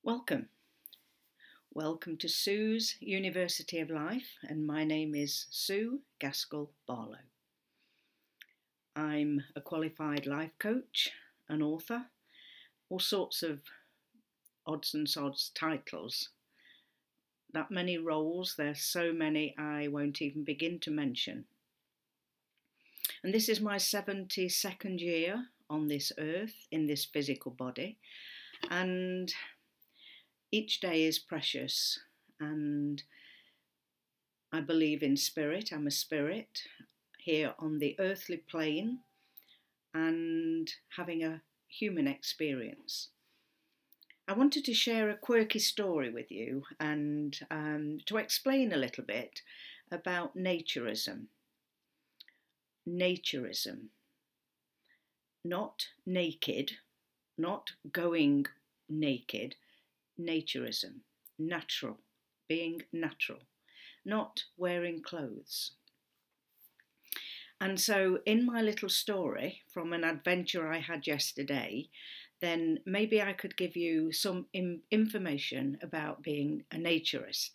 Welcome. Welcome to Sue's University of Life, and my name is Sue Gaskell Barlow. I'm a qualified life coach, an author, all sorts of odds and sods titles. That many roles, there's so many I won't even begin to mention. And this is my 72nd year on this earth, in this physical body, and each day is precious, and I believe in spirit. I'm a spirit here on the earthly plane and having a human experience. I wanted to share a quirky story with you and to explain a little bit about naturism. Naturism. Not naked, not going naked, naturism, natural, being natural, not wearing clothes. And so in my little story from an adventure I had yesterday, then maybe I could give you some information about being a naturist.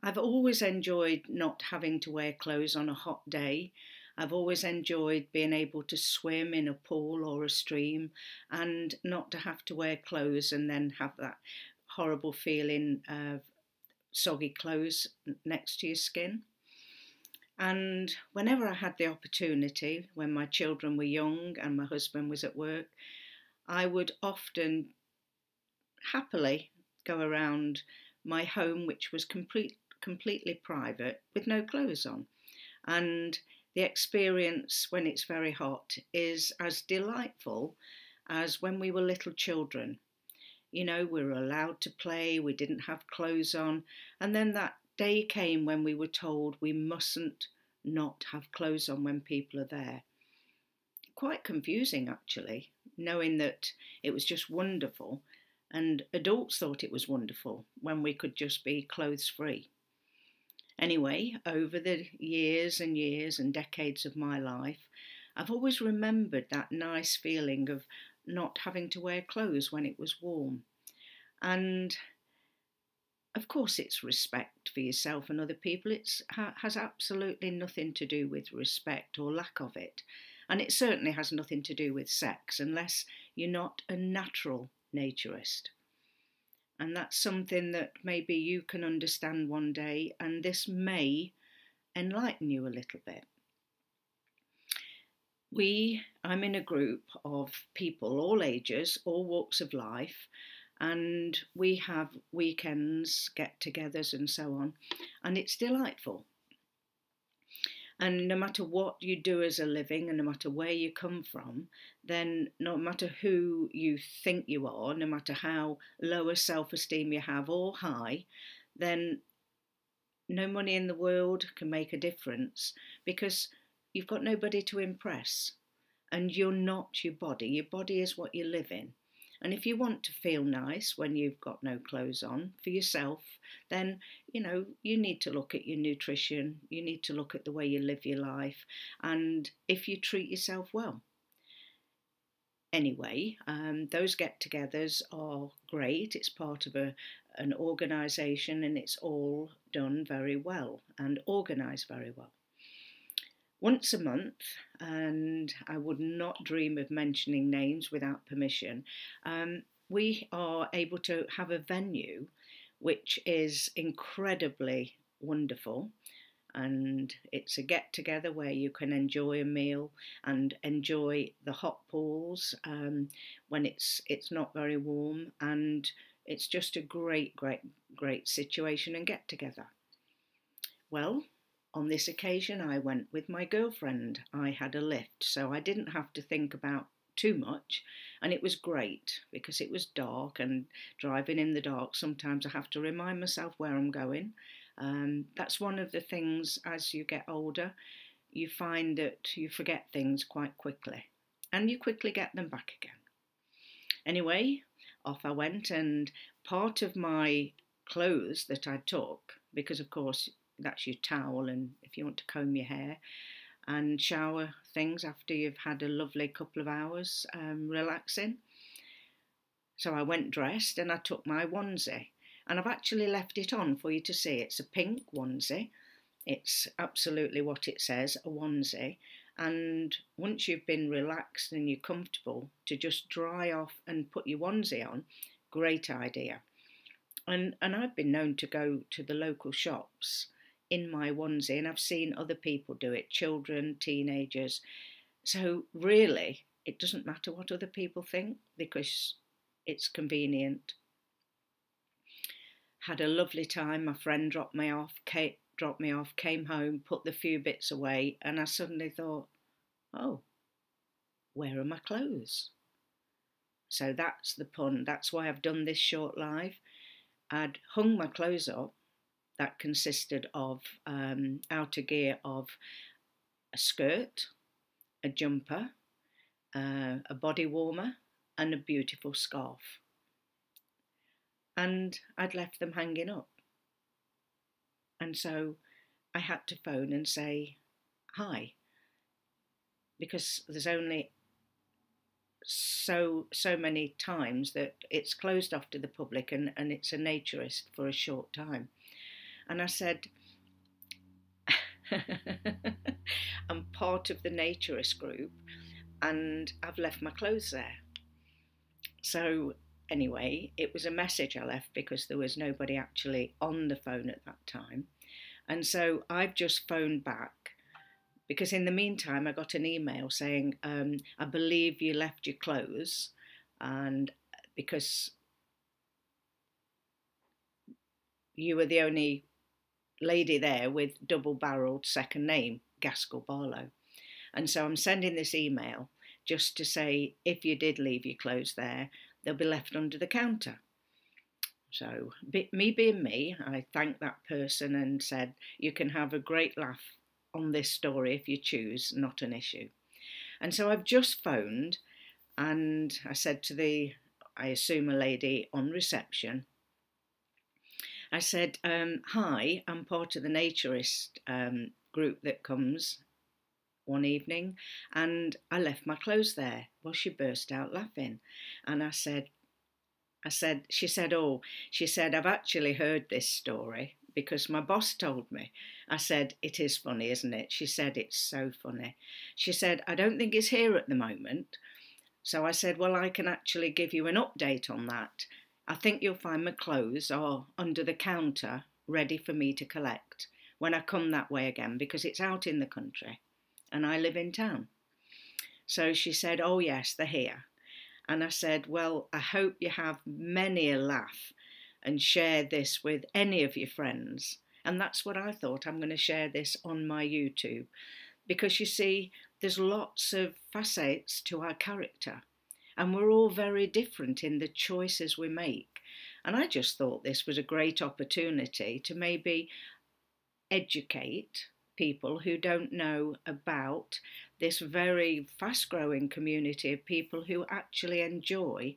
I've always enjoyed not having to wear clothes on a hot day. I've always enjoyed being able to swim in a pool or a stream and not to have to wear clothes and then have that horrible feeling of soggy clothes next to your skin. And whenever I had the opportunity, when my children were young and my husband was at work, I would often happily go around my home, which was completely private, with no clothes on. And the experience when it's very hot is as delightful as when we were little children. You know, we were allowed to play, we didn't have clothes on, and then that day came when we were told we mustn't not have clothes on when people are there. Quite confusing, actually, knowing that it was just wonderful, and adults thought it was wonderful when we could just be clothes free. Anyway, over the years and years and decades of my life, I've always remembered that nice feeling of not having to wear clothes when it was warm. And of course it's respect for yourself and other people. It has absolutely nothing to do with respect or lack of it. And it certainly has nothing to do with sex unless you're not a natural naturist. And that's something that maybe you can understand one day, and this may enlighten you a little bit. I'm in a group of people, all ages, all walks of life, and we have weekends, get-togethers and so on, and it's delightful. And no matter what you do as a living and no matter where you come from, then no matter who you think you are, no matter how low a self-esteem you have or high, then no money in the world can make a difference because you've got nobody to impress and you're not your body. Your body is what you live in. And if you want to feel nice when you've got no clothes on for yourself, then, you need to look at your nutrition, you need to look at the way you live your life, and if you treat yourself well. Anyway, those get-togethers are great. It's part of an organisation and it's all done very well and organised very well. Once a month, and I would not dream of mentioning names without permission, we are able to have a venue which is incredibly wonderful, and it's a get-together where you can enjoy a meal and enjoy the Hotpools when it's not very warm, and it's just a great situation and get-together. Well, on this occasion, I went with my girlfriend. I had a lift, so I didn't have to think about too much, and it was great because it was dark, and driving in the dark, sometimes I have to remind myself where I'm going. That's one of the things as you get older, you find that you forget things quite quickly, and you quickly get them back again. Anyway, off I went, and part of my clothes that I took, because of course that's your towel and if you want to comb your hair and shower things after you've had a lovely couple of hours relaxing. So I went dressed and I took my onesie. And I've actually left it on for you to see. It's a pink onesie. It's absolutely what it says, a onesie. And once you've been relaxed and you're comfortable, to just dry off and put your onesie on, great idea. And I've been known to go to the local shops in my onesie, and I've seen other people do it, children, teenagers. So really, it doesn't matter what other people think because it's convenient. Had a lovely time. My friend dropped me off, came home, put the few bits away, and I suddenly thought, oh, where are my clothes? So that's the pun. That's why I've done this short live. I'd hung my clothes up. That consisted of outer gear of a skirt, a jumper, a body warmer, and a beautiful scarf. And I'd left them hanging up. And so I had to phone and say hi, because there's only so many times that it's closed off to the public, and it's a naturist for a short time. And I said, I'm part of the naturist group and I've left my clothes there. So anyway, it was a message I left because there was nobody actually on the phone at that time. And so I've just phoned back because in the meantime I got an email saying, I believe you left your clothes, and because you were the only lady there with double-barreled second name, Gaskell Barlow. And so I'm sending this email just to say, if you did leave your clothes there, they'll be left under the counter. So me being me, I thanked that person and said, you can have a great laugh on this story if you choose, not an issue. And so I've just phoned and I said to I assume a lady on reception, I said, hi, I'm part of the naturist group that comes one evening and I left my clothes there. Well, she burst out laughing. And she said, I've actually heard this story because my boss told me. I said, it is funny, isn't it? She said, it's so funny. She said, I don't think it's here at the moment. So I said, well, I can actually give you an update on that. I think you'll find my clothes are under the counter ready for me to collect when I come that way again, because it's out in the country and I live in town. So she said, oh yes, they're here. And I said, well, I hope you have many a laugh and share this with any of your friends. And that's what I thought. I'm going to share this on my YouTube because you see, there's lots of facets to our character. And we're all very different in the choices we make. And I just thought this was a great opportunity to maybe educate people who don't know about this very fast-growing community of people who actually enjoy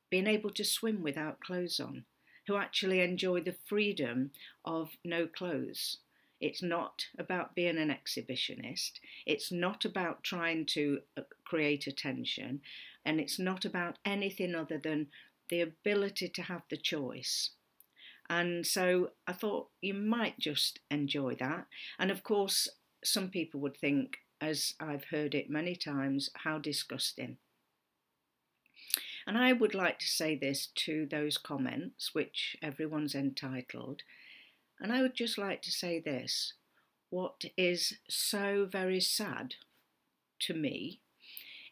being able to swim without clothes on, who actually enjoy the freedom of no clothes. It's not about being an exhibitionist. It's not about trying to create attention. And it's not about anything other than the ability to have the choice. And so I thought you might just enjoy that. And of course, some people would think, as I've heard it many times, how disgusting. And I would like to say this to those comments, which everyone's entitled. And I would just like to say this. What is so very sad to me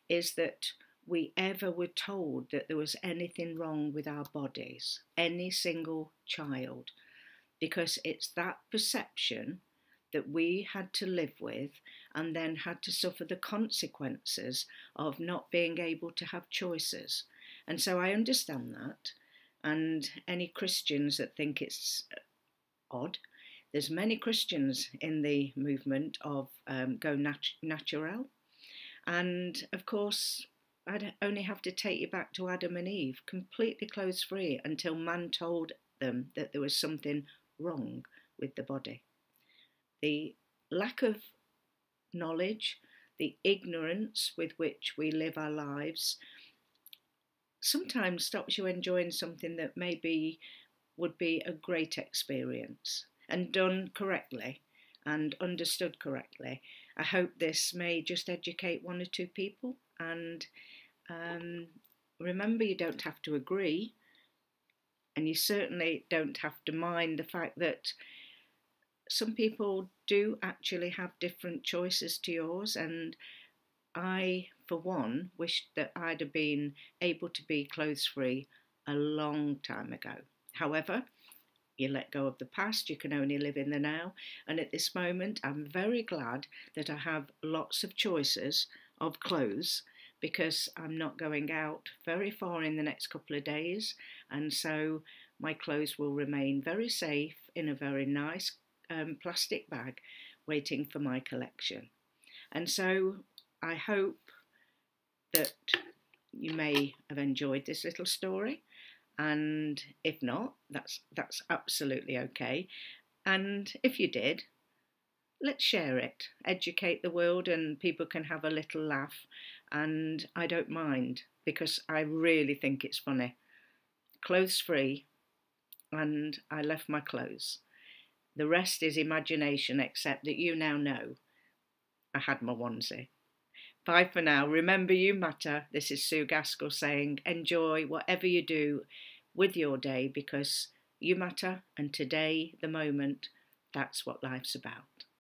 is that we ever were told that there was anything wrong with our bodies, any single child, because it's that perception that we had to live with and then had to suffer the consequences of not being able to have choices. And so I understand that. And any Christians that think it's odd, there's many Christians in the movement of go natural. And of course, I'd only have to take you back to Adam and Eve, completely clothes-free until man told them that there was something wrong with the body. The lack of knowledge, the ignorance with which we live our lives sometimes stops you enjoying something that maybe would be a great experience and done correctly and understood correctly. I hope this may just educate one or two people. And um, remember, you don't have to agree, and you certainly don't have to mind the fact that some people do actually have different choices to yours. And I, for one, wish that I'd have been able to be clothes free a long time ago. However, you let go of the past, you can only live in the now. And at this moment, I'm very glad that I have lots of choices of clothes, because I'm not going out very far in the next couple of days. And so my clothes will remain very safe in a very nice plastic bag waiting for my collection. And so I hope that you may have enjoyed this little story. And if not, that's absolutely okay. And if you did, let's share it, educate the world, and people can have a little laugh. And I don't mind, because I really think it's funny. Clothes free, and I left my clothes. The rest is imagination, except that you now know I had my onesie. Bye for now. Remember, you matter. This is Sue Gaskell saying enjoy whatever you do with your day, because you matter, and today, the moment, that's what life's about.